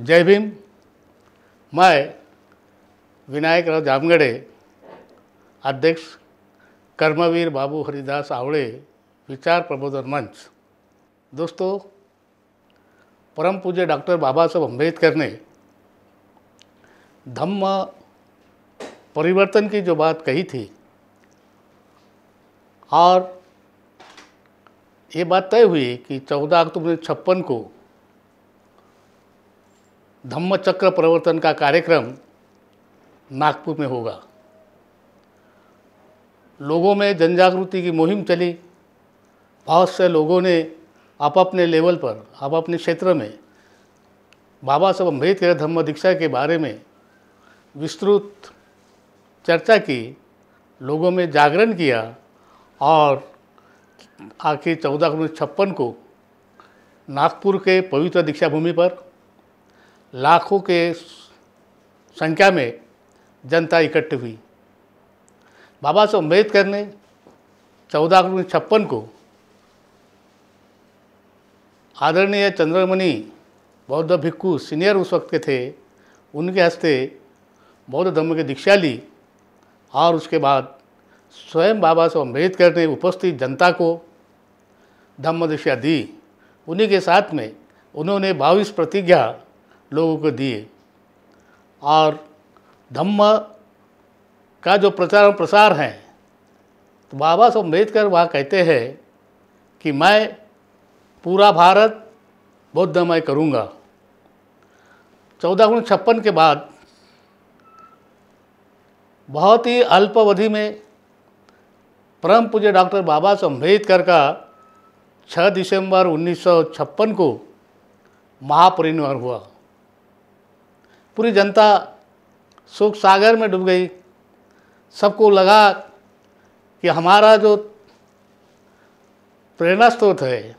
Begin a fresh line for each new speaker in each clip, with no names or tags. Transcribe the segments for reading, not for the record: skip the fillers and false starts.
जय भीम। मैं विनायक राव जामगड़े, अध्यक्ष कर्मवीर बाबू हरिदास आवड़े विचार प्रबोधन मंच। दोस्तों, परम पूज्य डॉक्टर बाबा साहब अम्बेडकर ने धम्म परिवर्तन की जो बात कही थी और ये बात तय हुई कि 14 अक्टूबर 1956 को धम्म चक्र परिवर्तन का कार्यक्रम नागपुर में होगा। लोगों में जन जागृति की मुहिम चली। बहुत से लोगों ने अपने लेवल पर अपने क्षेत्र में बाबा साहब अम्बेडकर धम्म दीक्षा के बारे में विस्तृत चर्चा की, लोगों में जागरण किया और आखिर 14 अक्टूबर 1956 को नागपुर के पवित्र दीक्षा भूमि पर लाखों के संख्या में जनता इकट्ठी हुई। बाबा साहब अम्बेडकर ने 14 अक्टूबर 1956 को आदरणीय चंद्रमणि बौद्ध भिक्खु सीनियर उस वक्त के थे, उनके हस्ते बौद्ध धर्म की दीक्षा ली और उसके बाद स्वयं बाबा साहब अम्बेडकर ने उपस्थित जनता को धम्म दीक्षा दी। उन्हीं के साथ में उन्होंने 22 प्रतिज्ञा लोगों को दिए और धम्म का जो प्रचार और प्रसार है, तो बाबा साहब अम्बेडकर वहाँ कहते हैं कि मैं पूरा भारत बौद्धमय करूँगा। 14 अक्टूबर 1956 के बाद बहुत ही अल्प अवधि में परम पूज्य डॉक्टर बाबा साहब अम्बेडकर का 6 दिसंबर 1956 को महापरिनिर्वाण हुआ। पूरी जनता शोक सागर में डूब गई। सबको लगा कि हमारा जो प्रेरणा स्रोत है,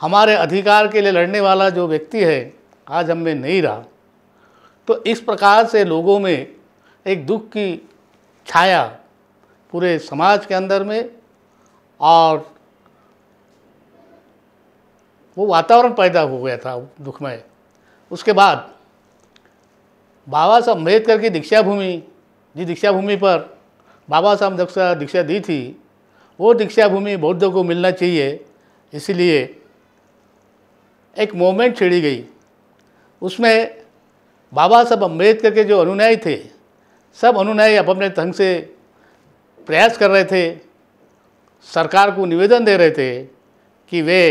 हमारे अधिकार के लिए लड़ने वाला जो व्यक्ति है, आज हम में नहीं रहा। तो इस प्रकार से लोगों में एक दुख की छाया पूरे समाज के अंदर में और वो वातावरण पैदा हो गया था दुखमय। उसके बाद बाबा साहब अम्बेडकर की दीक्षा भूमि, जिस दीक्षा भूमि पर बाबा साहब दीक्षा दी थी, वो दीक्षा भूमि बौद्धों को मिलना चाहिए, इसलिए एक मूवमेंट छेड़ी गई। उसमें बाबा साहब अम्बेडकर के जो अनुयायी थे, सब अनुयायी अपने ढंग से प्रयास कर रहे थे, सरकार को निवेदन दे रहे थे कि वे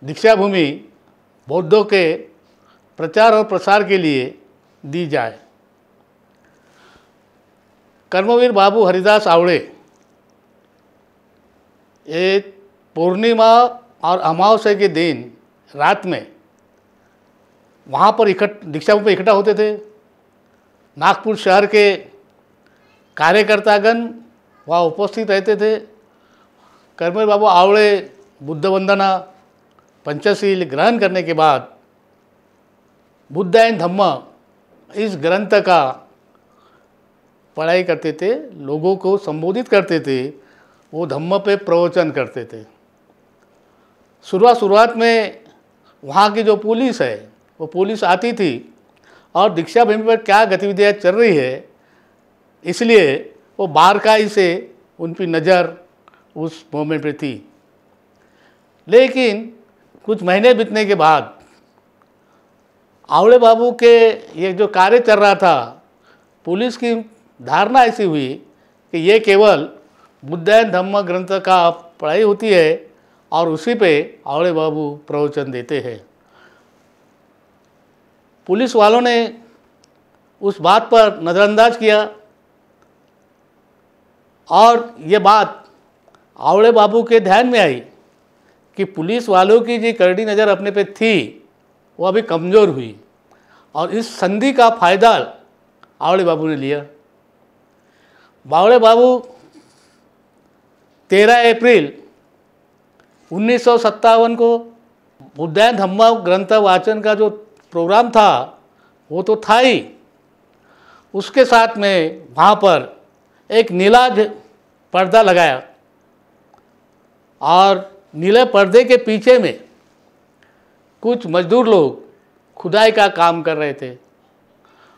दीक्षा भूमि बौद्धों के प्रचार और प्रसार के लिए दी जाए। कर्मवीर बाबू हरिदास आवड़े ये पूर्णिमा और अमावस्या के दिन रात में वहाँ पर दीक्षा भूमि पर इकट्ठा होते थे। नागपुर शहर के कार्यकर्तागण वहाँ उपस्थित रहते थे। कर्मवीर बाबू आवड़े बुद्ध वंदना पंचशील ग्रहण करने के बाद बुद्ध एंड धम्म इस ग्रंथ का पढ़ाई करते थे, लोगों को संबोधित करते थे, वो धम्म पे प्रवचन करते थे। शुरुआत में वहाँ की जो पुलिस है, वो पुलिस आती थी और दीक्षा भूमि पर क्या गतिविधियाँ चल रही है, इसलिए वो बारकाई से उन पर नज़र उस मोमेंट पे थी। लेकिन कुछ महीने बीतने के बाद आवड़े बाबू के ये जो कार्य चल रहा था, पुलिस की धारणा ऐसी हुई कि ये केवल बुद्ध एंड धम्म ग्रंथ का पढ़ाई होती है और उसी पे आवड़े बाबू प्रवचन देते हैं। पुलिस वालों ने उस बात पर नज़रअंदाज किया और ये बात आवड़े बाबू के ध्यान में आई कि पुलिस वालों की जो करड़ी नज़र अपने पे थी, वो अभी कमज़ोर हुई और इस संधि का फ़ायदा आवड़े बाबू ने लिया। आवड़े बाबू 13 अप्रैल 1957 को बुद्ध एंड धम्म ग्रंथ वाचन का जो प्रोग्राम था, वो तो था ही, उसके साथ में वहाँ पर एक नीला पर्दा लगाया और नीले पर्दे के पीछे में कुछ मजदूर लोग खुदाई का काम कर रहे थे।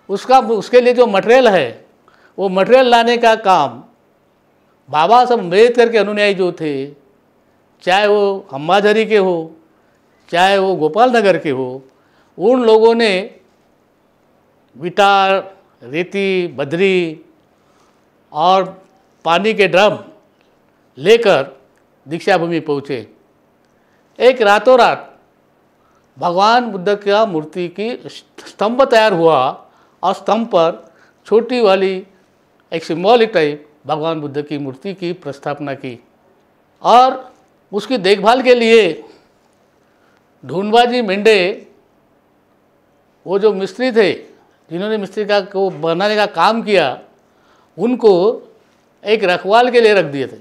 उसके लिए जो मटेरियल है वो मटेरियल लाने का काम बाबा साहब अम्बेडकर के अनुयायी जो थे, चाहे वो हम्माझरी के हो, चाहे वो गोपाल नगर के हो, उन लोगों ने विटार, रेती, बद्री और पानी के ड्रम लेकर दीक्षा भूमि पहुँचे। एक रातों रात भगवान बुद्ध का मूर्ति की स्तंभ तैयार हुआ और स्तंभ पर छोटी वाली एक सिंबॉलिक टाइप भगवान बुद्ध की मूर्ति की प्रस्थापना की और उसकी देखभाल के लिए ढूंढबाजी मेंढे, वो जो मिस्त्री थे जिन्होंने मिस्त्री का को बनाने का काम किया, उनको एक रखवाल के लिए रख दिए थे।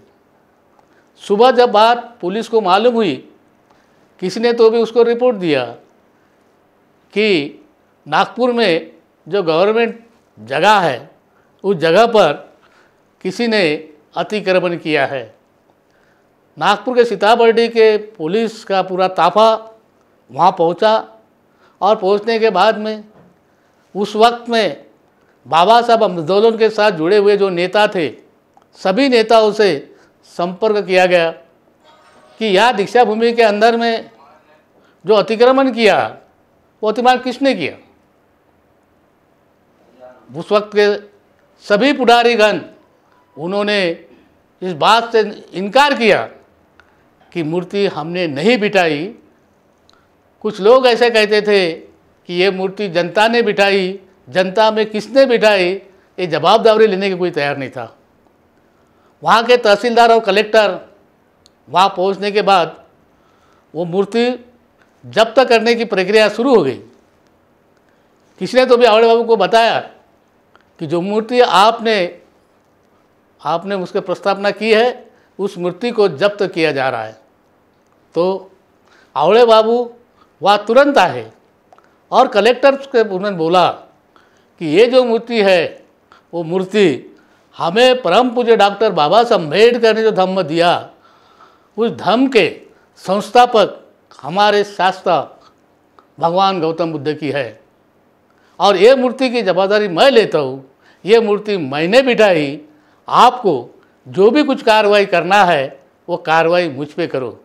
सुबह जब बात पुलिस को मालूम हुई, किसी ने तो भी उसको रिपोर्ट दिया कि नागपुर में जो गवर्नमेंट जगह है उस जगह पर किसी ने अतिक्रमण किया है। नागपुर के सीताबर्डी के पुलिस का पूरा ताफा वहाँ पहुँचा और पहुँचने के बाद में उस वक्त में बाबा साहब आंदोलन के साथ जुड़े हुए जो नेता थे, सभी नेताओं से संपर्क किया गया कि यह दीक्षा भूमि के अंदर में जो अतिक्रमण किया वो अतिक्रमण किसने किया। उस वक्त के सभी पुढारीगण उन्होंने इस बात से इनकार किया कि मूर्ति हमने नहीं बिठाई। कुछ लोग ऐसे कहते थे कि ये मूर्ति जनता ने बिठाई, जनता में किसने बिठाई, ये जवाबदारी लेने के कोई तैयार नहीं था। वहाँ के तहसीलदार और कलेक्टर वहाँ पहुँचने के बाद वो मूर्ति जब्त करने की प्रक्रिया शुरू हो गई। किसी ने तो भी आवड़े बाबू को बताया कि जो मूर्ति आपने उसके प्रस्थापना की है, उस मूर्ति को जब्त किया जा रहा है। तो आवड़े बाबू वह तुरंत आए और कलेक्टर के उन्होंने बोला कि ये जो मूर्ति है वो मूर्ति हमें परम पूज्य डॉक्टर बाबा साहब अम्बेडकर ने जो धम्म दिया, उस धम्म के संस्थापक हमारे शास्त्र भगवान गौतम बुद्ध की है और ये मूर्ति की जवाबदारी मैं लेता हूँ। ये मूर्ति मैंने बिठाई, आपको जो भी कुछ कार्रवाई करना है वो कार्रवाई मुझ पे करो।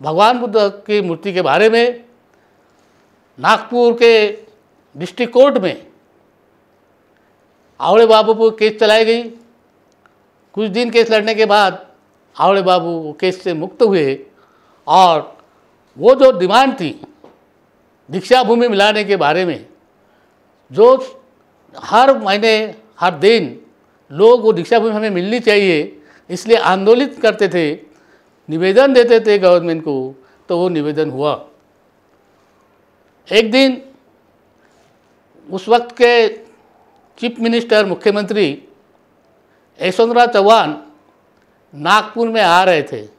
भगवान बुद्ध की मूर्ति के बारे में नागपुर के डिस्ट्रिक्ट कोर्ट में आवड़े बाबू पर केस चलाई गई। कुछ दिन केस लड़ने के बाद आवड़े बाबू केस से मुक्त हुए और वो जो डिमांड थी दीक्षा भूमि मिलाने के बारे में, जो हर महीने हर दिन लोग वो दीक्षा भूमि हमें मिलनी चाहिए इसलिए आंदोलित करते थे, निवेदन देते थे गवर्नमेंट को, तो वो निवेदन हुआ। एक दिन उस वक्त के चीफ मिनिस्टर मुख्यमंत्री यशवंतराव चौहान नागपुर में आ रहे थे।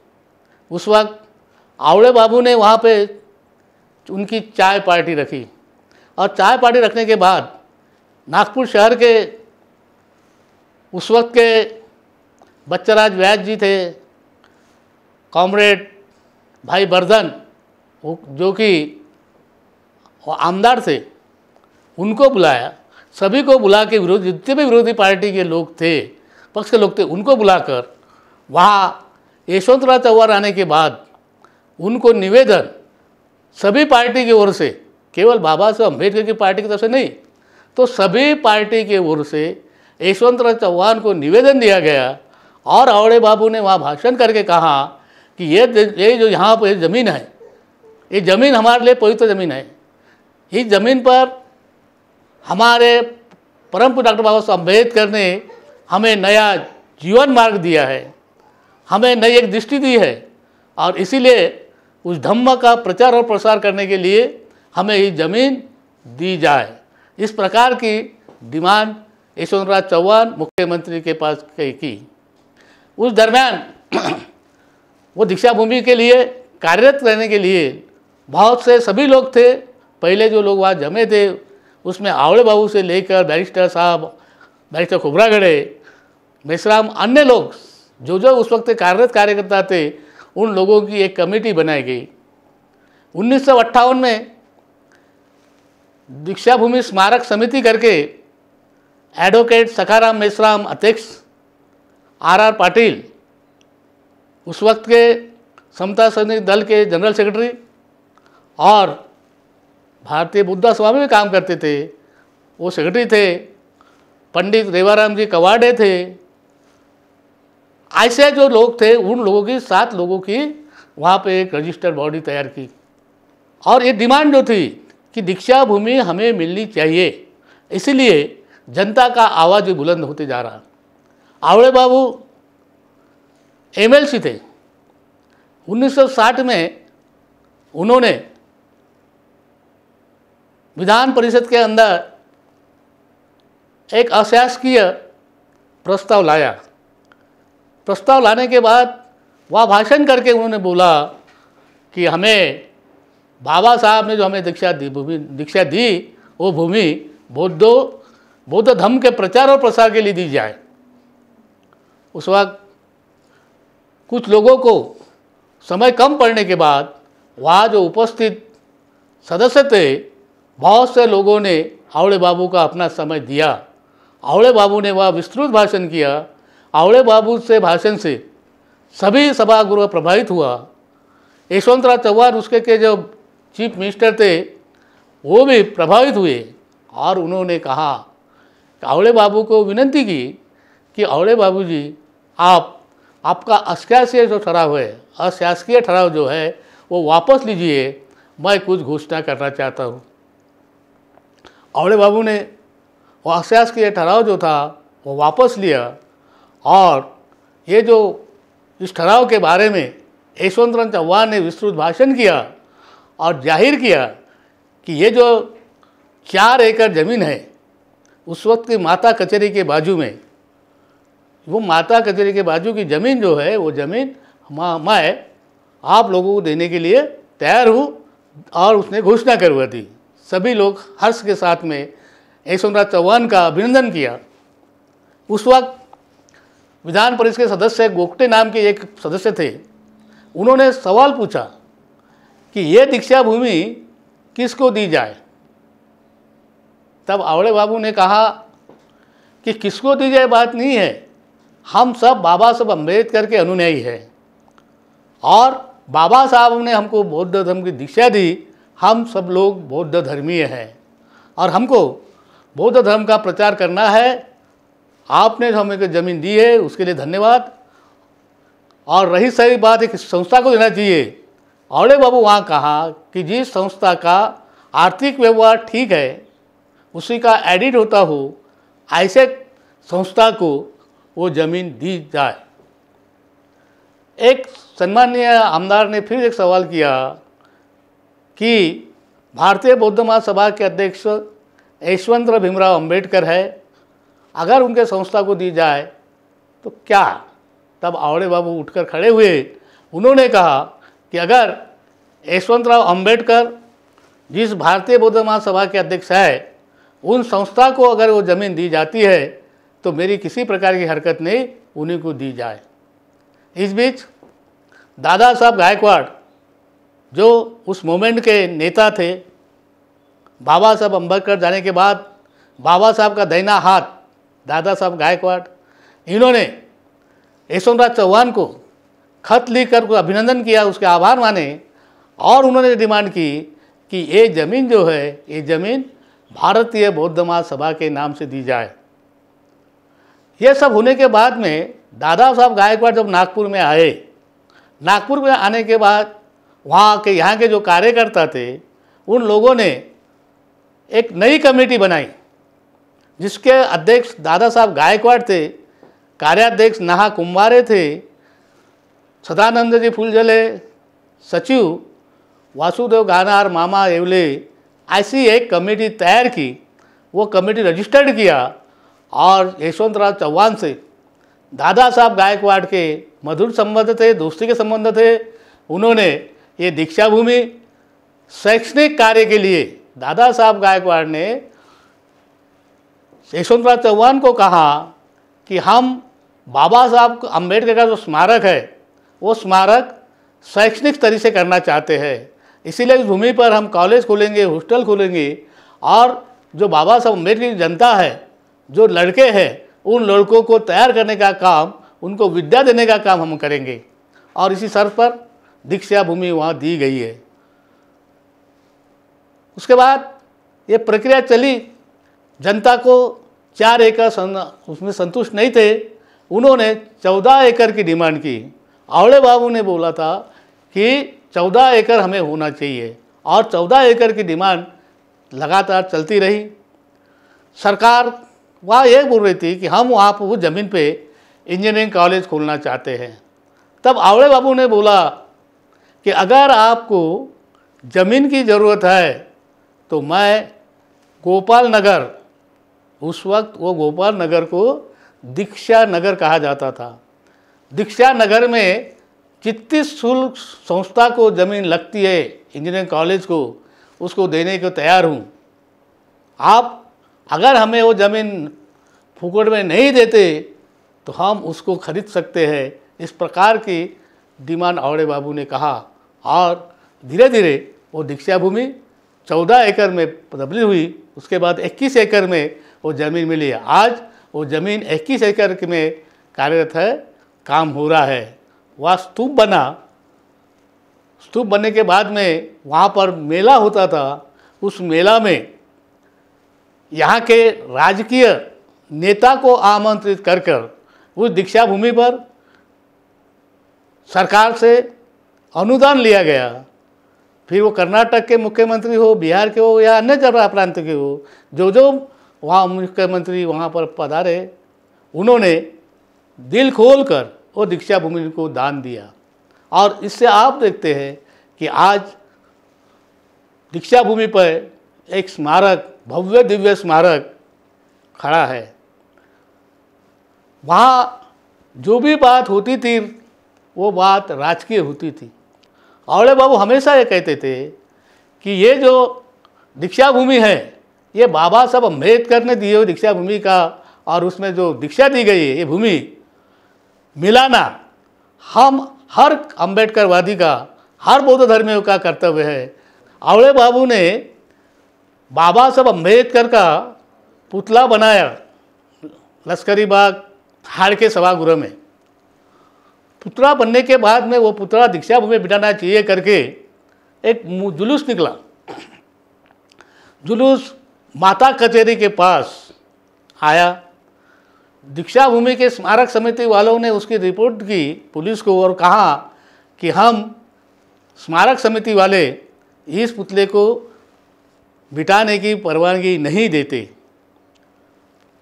उस वक्त आवड़े बाबू ने वहाँ पे उनकी चाय पार्टी रखी और चाय पार्टी रखने के बाद नागपुर शहर के उस वक्त के बच्चराज व्यास जी थे, कॉमरेड भाई बर्धन जो कि आमदार थे, उनको बुलाया। सभी को बुला के विरोधी जितने भी विरोधी पार्टी के लोग थे, पक्ष के लोग थे, उनको बुलाकर वहाँ यशवंतराव चौहान आने के बाद उनको निवेदन सभी पार्टी की ओर से, केवल बाबा साहब अम्बेडकर की पार्टी की तरफ से नहीं, तो सभी पार्टी के ओर से यशवंतराव चौहान को निवेदन दिया गया और आवड़े बाबू ने वहाँ भाषण करके कहा कि ये जो यहाँ पर ज़मीन है, ये ज़मीन हमारे लिए पवित्र ज़मीन है। इस ज़मीन पर हमारे परम पूज्य डॉक्टर बाबा साहब अम्बेडकर ने हमें नया जीवन मार्ग दिया है, हमें नई एक दृष्टि दी है और इसीलिए उस धम्म का प्रचार और प्रसार करने के लिए हमें ये ज़मीन दी जाए। इस प्रकार की डिमांड यशवंतराव चौहान मुख्यमंत्री के पास की। उस दरमियान वो दीक्षा भूमि के लिए कार्यरत रहने के लिए बहुत से सभी लोग थे। पहले जो लोग वहाँ जमे थे उसमें आवड़े बाबू से लेकर बैरिस्टर साहब, बैरिस्टर खुबरागड़े, मेसराम, अन्य लोग जो उस वक्त कार्यरत कार्यकर्ता थे, उन लोगों की एक कमेटी बनाई गई। 1958 में दीक्षा भूमि स्मारक समिति करके एडवोकेट सखाराम मेश्राम अध्यक्ष, आर पाटिल उस वक्त के समता सैनिक दल के जनरल सेक्रेटरी और भारतीय बुद्ध सभा में भी काम करते थे, वो सेक्रेटरी थे। पंडित रेवाराम जी कवाडे थे। ऐसे जो लोग थे, उन लोगों की 7 लोगों की वहाँ पे एक रजिस्टर्ड बॉडी तैयार की और ये डिमांड जो थी कि दीक्षा भूमि हमें मिलनी चाहिए, इसीलिए जनता का आवाज़ बुलंद होते जा रहा। आवड़े बाबू एमएलसी थे। 1960 में उन्होंने विधान परिषद के अंदर एक अशासकीय प्रस्ताव लाया। प्रस्ताव लाने के बाद वह भाषण करके उन्होंने बोला कि हमें बाबा साहब ने जो हमें दीक्षा दी वो भूमि बौद्ध धर्म के प्रचार और प्रसार के लिए दी जाए। उस वक्त कुछ लोगों को समय कम पड़ने के बाद वहाँ जो उपस्थित सदस्य थे, बहुत से लोगों ने आवड़े बाबू का अपना समय दिया। आवड़े बाबू ने वह विस्तृत भाषण किया। आवड़े बाबू से भाषण से सभी सभागृह प्रभावित हुआ। यशवंतराव चव्हाण उसके के जो चीफ मिनिस्टर थे वो भी प्रभावित हुए और उन्होंने कहा, आवड़े बाबू को विनंती की कि आवड़े बाबू जी, आपका अशासकीय जो ठराव है, अशासकीय ठराव जो है वो वापस लीजिए, मैं कुछ घोषणा करना चाहता हूँ। आवड़े बाबू ने वो अशासकीय ठराव जो था वो वापस लिया और ये जो इस ठराव के बारे में यशवंतराव चव्हाण ने विस्तृत भाषण किया और जाहिर किया कि ये जो 4 एकड़ ज़मीन है उस वक्त की माता कचहरी के बाजू में, वो माता कचहरी के बाजू की ज़मीन जो है वो ज़मीन मैं आप लोगों को देने के लिए तैयार हूँ और उसने घोषणा करवा दी। सभी लोग हर्ष के साथ में यशवंतराव चव्हाण का अभिनंदन किया। उस वक्त विधान परिषद के सदस्य गोगटे नाम के एक सदस्य थे, उन्होंने सवाल पूछा कि ये दीक्षा भूमि किसको दी जाए। तब आवड़े बाबू ने कहा कि किसको दी जाए बात नहीं है, हम सब बाबा साहब अम्बेडकर के अनुयायी हैं और बाबा साहब ने हमको बौद्ध धर्म की दीक्षा दी। हम सब लोग बौद्ध धर्मीय हैं और हमको बौद्ध धर्म का प्रचार करना है। आपने जो हमें ज़मीन दी है उसके लिए धन्यवाद। और रही सही बात एक संस्था को देना चाहिए। आवड़े बाबू वहाँ कहा कि जिस संस्था का आर्थिक व्यवहार ठीक है, उसी का एडिट होता हो, ऐसे संस्था को वो ज़मीन दी जाए। एक सम्माननीय आमदार ने फिर एक सवाल किया कि भारतीय बौद्ध महासभा के अध्यक्ष यशवंतराव भीमराव अम्बेडकर है, अगर उनके संस्था को दी जाए तो क्या। तब आवड़े बाबू उठकर खड़े हुए, उन्होंने कहा कि अगर यशवंतराव अम्बेडकर जिस भारतीय बौद्ध महासभा के अध्यक्ष है, उन संस्था को अगर वो ज़मीन दी जाती है तो मेरी किसी प्रकार की हरकत नहीं, उन्हीं को दी जाए। इस बीच दादा साहब गायकवाड़ जो उस मूवमेंट के नेता थे, बाबा साहब अम्बेडकर जाने के बाद बाबा साहब का दाहिना हाथ दादा साहब गायकवाड़, इन्होंने यशवंतराव चव्हाण को खत लिखकर को अभिनंदन किया, उसके आभार माने और उन्होंने डिमांड की कि ये ज़मीन जो है, ये ज़मीन भारतीय बौद्ध महासभा के नाम से दी जाए। ये सब होने के बाद में दादा साहब गायकवाड़ जब नागपुर में आए, नागपुर में आने के बाद वहाँ के यहाँ के जो कार्यकर्ता थे, उन लोगों ने एक नई कमेटी बनाई जिसके अध्यक्ष दादा साहब गायकवाड़ थे, कार्याध्यक्ष नाहा कुंभारे थे, सदानंद जी फूलझले सचिव, वासुदेव गानार मामा येवले, ऐसी एक कमेटी तैयार की। वो कमेटी रजिस्टर्ड किया और यशवंतराव चव्हाण से दादा साहब गायकवाड़ के मधुर संबंध थे, दोस्ती के संबंध थे। उन्होंने ये दीक्षा भूमि शैक्षणिक कार्य के लिए दादा साहब गायकवाड़ ने यशवंतराव चव्हाण को कहा कि हम बाबा साहब अम्बेडकर का जो स्मारक है वो स्मारक शैक्षणिक तरीके से करना चाहते हैं, इसीलिए इस भूमि पर हम कॉलेज खोलेंगे, हॉस्टल खोलेंगे और जो बाबा साहब अम्बेडकर की जनता है, जो लड़के हैं, उन लड़कों को तैयार करने का काम, उनको विद्या देने का काम हम करेंगे। और इसी शर्त पर दीक्षा भूमि वहाँ दी गई है। उसके बाद ये प्रक्रिया चली, जनता को 4 एकड़ उसमें संतुष्ट नहीं थे, उन्होंने 14 एकड़ की डिमांड की। आवड़े बाबू ने बोला था कि 14 एकड़ हमें होना चाहिए, और 14 एकड़ की डिमांड लगातार चलती रही। सरकार वहाँ ये बोल रही थी कि हम वहाँ पर उस ज़मीन पे इंजीनियरिंग कॉलेज खोलना चाहते हैं। तब आवड़े बाबू ने बोला कि अगर आपको ज़मीन की ज़रूरत है तो मैं गोपाल नगर, उस वक्त वो गोपाल नगर को दीक्षा नगर कहा जाता था, दीक्षा नगर में जितनी शुल्क संस्था को ज़मीन लगती है इंजीनियरिंग कॉलेज को, उसको देने को तैयार हूँ। आप अगर हमें वो ज़मीन फुकट में नहीं देते तो हम उसको खरीद सकते हैं। इस प्रकार की डिमांड आवड़े बाबू ने कहा, और धीरे धीरे वो दीक्षा भूमि 14 एकड़ में तब्दील हुई। उसके बाद 21 एकड़ में वो ज़मीन मिली। आज वो ज़मीन 21 एकड़ में कार्यरत है, काम हो रहा है। वह स्तूप बना, स्तूप बनने के बाद में वहाँ पर मेला होता था। उस मेला में यहाँ के राजकीय नेता को आमंत्रित कर कर उस दीक्षा भूमि पर सरकार से अनुदान लिया गया। फिर वो कर्नाटक के मुख्यमंत्री हो, बिहार के हो, या अन्य जगह प्रांत के हो, जो जो वहाँ मुख्यमंत्री वहाँ पर पधारे, उन्होंने दिल खोल कर वो दीक्षा भूमि को दान दिया। और इससे आप देखते हैं कि आज दीक्षा भूमि पर एक स्मारक, भव्य दिव्य स्मारक खड़ा है। वहाँ जो भी बात होती थी वो बात राजकीय होती थी। आवड़े बाबू हमेशा ये कहते थे कि ये जो दीक्षा भूमि है, ये बाबा साहब अम्बेडकर ने दिए हुए दीक्षा भूमि का, और उसमें जो दीक्षा दी गई है ये भूमि मिलाना हम हर अम्बेडकरवादी का, हर बौद्ध धर्मियों का कर्तव्य है। आवड़े बाबू ने बाबा साहब अम्बेडकर का पुतला बनाया लश्करी बाग हाड़ के सभागृह में। पुतला बनने के बाद में वो पुतला दीक्षा भूमि में बिठाना चाहिए करके एक जुलूस निकला। जुलूस माता कचहरी के पास आया। दीक्षा भूमि के स्मारक समिति वालों ने उसकी रिपोर्ट की पुलिस को और कहा कि हम स्मारक समिति वाले इस पुतले को बिठाने की परवानगी नहीं देते।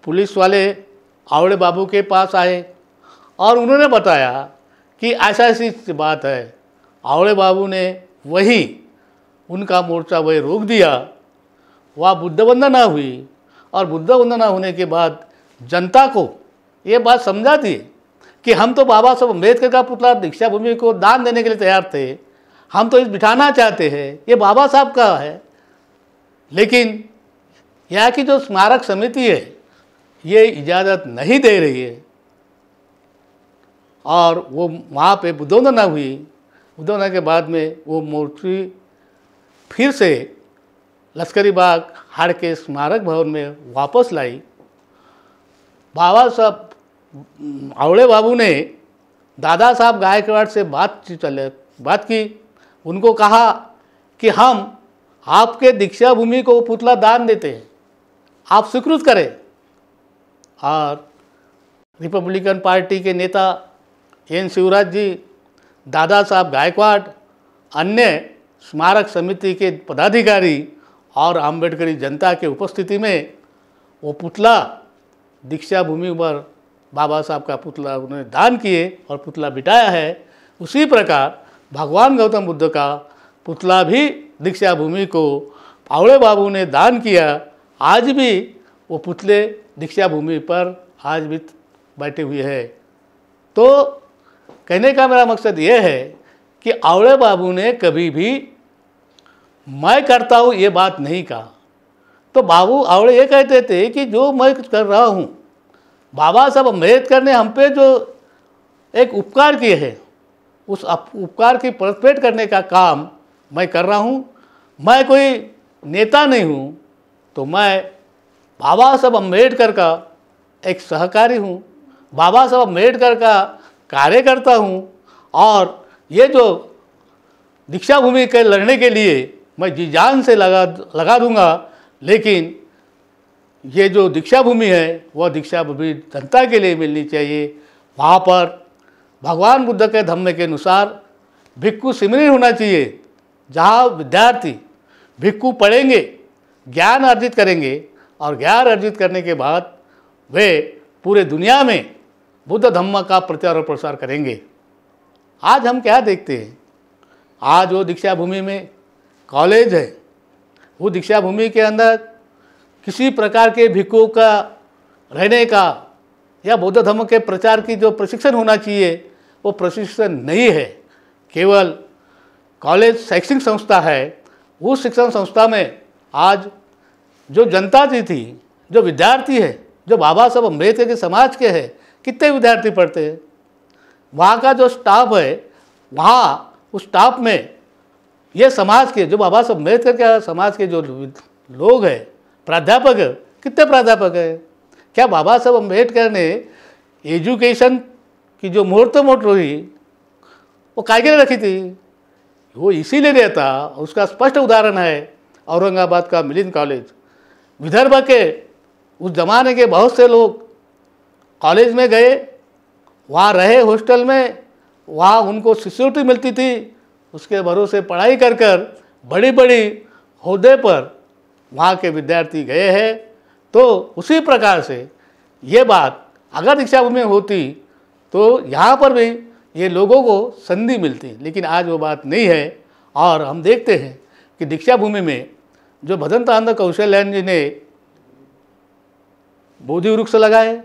पुलिस वाले आवड़े बाबू के पास आए और उन्होंने बताया कि ऐसा ऐसी बात है। आवड़े बाबू ने वही उनका मोर्चा वही रोक दिया। वह बुद्ध वंदना हुई, और बुद्ध वंदना होने के बाद जनता को ये बात समझा दी कि हम तो बाबा साहब अम्बेडकर का पुतला दीक्षा भूमि को दान देने के लिए तैयार थे, हम तो इस बिठाना चाहते हैं, ये बाबा साहब का है। लेकिन यहाँ की जो स्मारक समिति है ये इजाज़त नहीं दे रही है। और वो वहाँ पे बुद्ध वंदना हुई। बुद्ध वंदना के बाद में वो मूर्ति फिर से लश्करी बाग हाड़ के स्मारक भवन में वापस लाई। बाबा साहब आवड़े बाबू ने दादा साहब गायकवाड़ से बात की। उनको कहा कि हम आपके दीक्षा भूमि को पुतला दान देते हैं, आप स्वीकृत करें। और रिपब्लिकन पार्टी के नेता एन शिवराज जी, दादा साहब गायकवाड़, अन्य स्मारक समिति के पदाधिकारी और अम्बेडकरी जनता के उपस्थिति में वो पुतला दीक्षा भूमि पर बाबा साहब का पुतला उन्होंने दान किए और पुतला बिठाया है। उसी प्रकार भगवान गौतम बुद्ध का पुतला भी दीक्षा भूमि को आवड़े बाबू ने दान किया। आज भी वो पुतले दीक्षा भूमि पर आज भी बैठे हुए हैं। तो कहने का मेरा मकसद ये है कि आवड़े बाबू ने कभी भी मैं करता हूँ ये बात नहीं कहा। तो बाबू आवड़े ये कहते थे कि जो मैं कर रहा हूँ, बाबा साहब अम्बेडकर ने हम पे जो एक उपकार किए हैं, उस उपकार की परतपेट करने का काम मैं कर रहा हूँ। मैं कोई नेता नहीं हूँ, तो मैं बाबा साहब अम्बेडकर का एक सहकारी हूँ, बाबा साहब अम्बेडकर का कार्यकर्ता हूँ, और ये जो दीक्षा भूमि के लड़ने के लिए मैं जी जान से लगा दूंगा। लेकिन ये जो दीक्षा भूमि है वह दीक्षा भूमि जनता के लिए मिलनी चाहिए। वहाँ पर भगवान बुद्ध के धम्म के अनुसार भिक्खु शिविर होना चाहिए, जहाँ विद्यार्थी भिक्खु पढ़ेंगे, ज्ञान अर्जित करेंगे, और ज्ञान अर्जित करने के बाद वे पूरे दुनिया में बुद्ध धम्म का प्रचार और प्रसार करेंगे। आज हम क्या देखते हैं, आज वो दीक्षा भूमि में कॉलेज है, वो दीक्षा भूमि के अंदर किसी प्रकार के भिक्षुओं का रहने का या बौद्ध धर्म के प्रचार की जो प्रशिक्षण होना चाहिए वो प्रशिक्षण नहीं है। केवल कॉलेज शैक्षणिक संस्था है, उस शिक्षण संस्था में आज जो जनता थी, जो विद्यार्थी है, जो बाबा साहब अम्बेडकर के समाज के हैं, कितने विद्यार्थी पढ़ते हैं। वहाँ का जो स्टाफ है, वहाँ उस स्टाफ में ये समाज के जो बाबा साहब अम्बेडकर के समाज के जो लोग हैं, प्राध्यापक है, कितने प्राध्यापक हैं। क्या बाबा साहब अम्बेडकर ने एजुकेशन की जो मुहूर्त हुई वो काय के लिए रखी थी? वो इसीलिए रहता। उसका स्पष्ट उदाहरण है औरंगाबाद का मिलिंद कॉलेज। विदर्भ के उस जमाने के बहुत से लोग कॉलेज में गए, वहाँ रहे हॉस्टल में, वहाँ उनको शिष्यवृत्ति मिलती थी, उसके भरोसे पढ़ाई कर कर बड़ी बड़ी ओहदे पर वहाँ के विद्यार्थी गए हैं। तो उसी प्रकार से ये बात अगर दीक्षा भूमि में होती तो यहाँ पर भी ये लोगों को संधि मिलती, लेकिन आज वो बात नहीं है। और हम देखते हैं कि दीक्षा भूमि में जो भदंतानंद कौशल्यान जी ने बोधि वृक्ष लगाए,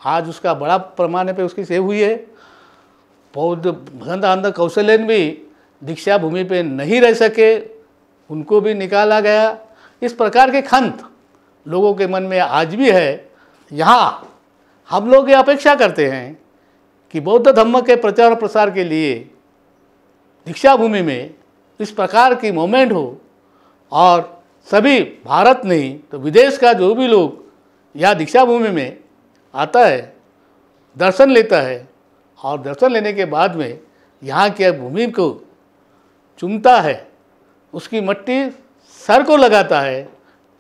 आज उसका बड़ा पैमाने पे उसकी सेव हुई है। भदंतानंद कौशल्यान भी दीक्षा भूमि पे नहीं रह सके, उनको भी निकाला गया। इस प्रकार के खंत लोगों के मन में आज भी है। यहाँ हम लोग ये अपेक्षा करते हैं कि बौद्ध धम्म के प्रचार और प्रसार के लिए दीक्षा भूमि में इस प्रकार की मूवमेंट हो, और सभी भारत नहीं तो विदेश का जो भी लोग यहाँ दीक्षा भूमि में आता है, दर्शन लेता है, और दर्शन लेने के बाद में यहाँ की भूमि को चूमता है, उसकी मट्टी सर को लगाता है,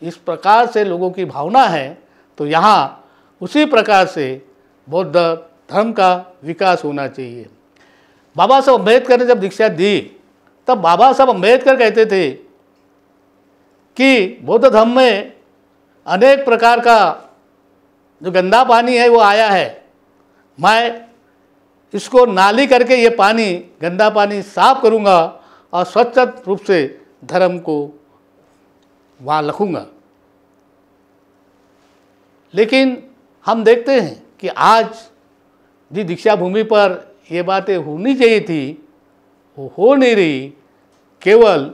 इस प्रकार से लोगों की भावना है। तो यहाँ उसी प्रकार से बौद्ध धर्म का विकास होना चाहिए। बाबा साहब अम्बेडकर ने जब दीक्षा दी तब बाबा साहब अम्बेडकर कहते थे कि बौद्ध धर्म में अनेक प्रकार का जो गंदा पानी है वो आया है, मैं इसको नाली करके ये पानी, गंदा पानी साफ करूँगा और स्वच्छ रूप से धर्म को वहाँ रखूँगा। लेकिन हम देखते हैं कि आज जिस दीक्षा भूमि पर ये बातें होनी चाहिए थी वो हो नहीं रही। केवल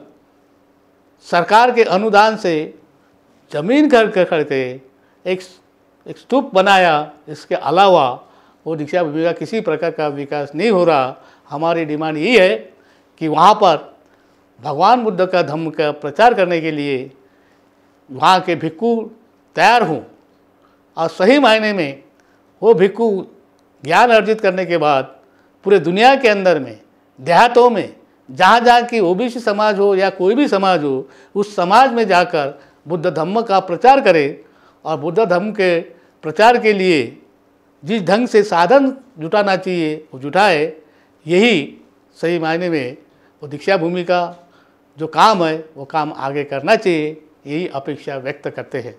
सरकार के अनुदान से जमीन खरीद करके एक स्तूप बनाया, इसके अलावा वो दीक्षा भूमि का किसी प्रकार का विकास नहीं हो रहा। हमारी डिमांड यही है कि वहाँ पर भगवान बुद्ध का धम्म का प्रचार करने के लिए वहाँ के भिक्षु तैयार हों, और सही मायने में वो भिक्षु ज्ञान अर्जित करने के बाद पूरे दुनिया के अंदर में, देहातों में, जहाँ जहाँ की ओबीसी समाज हो या कोई भी समाज हो, उस समाज में जाकर बुद्ध धम्म का प्रचार करें, और बुद्ध धम्म के प्रचार के लिए जिस ढंग से साधन जुटाना चाहिए वो जुटाए। यही सही मायने में वो दीक्षा भूमि का जो काम है वो काम आगे करना चाहिए, यही अपेक्षा व्यक्त करते हैं।